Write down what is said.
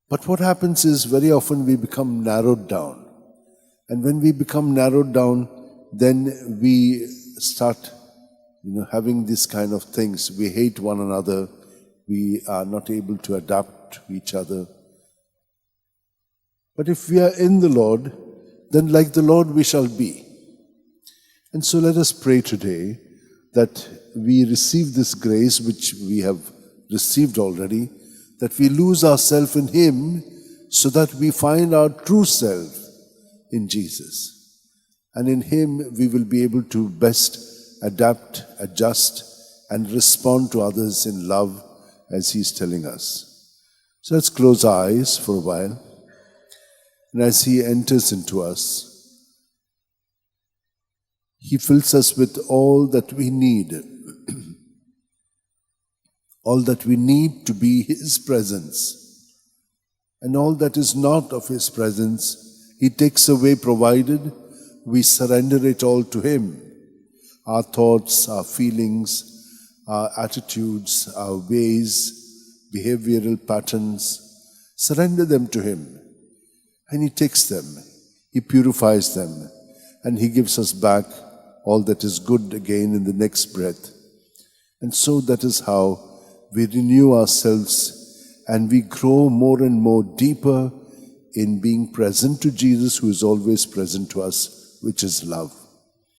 But what happens is very often we become narrowed down. And when we become narrowed down, then we start having these kind of things. We hate one another. We are not able to adapt to each other. But if we are in the Lord, then like the Lord we shall be. And so let us pray today that we receive this grace which we have received already, that we lose ourselves in Him so that we find our true self in Jesus. And in Him we will be able to best adapt, adjust, and respond to others in love as He is telling us. So let's close our eyes for a while. And as He enters into us, He fills us with all that we need. All that we need to be His presence. And all that is not of His presence, He takes away provided we surrender it all to Him. Our thoughts, our feelings, our attitudes, our ways, behavioral patterns, surrender them to Him. And He takes them, He purifies them, and He gives us back all that is good again in the next breath. And so that is how we renew ourselves and we grow more and more deeper in being present to Jesus, who is always present to us, which is love.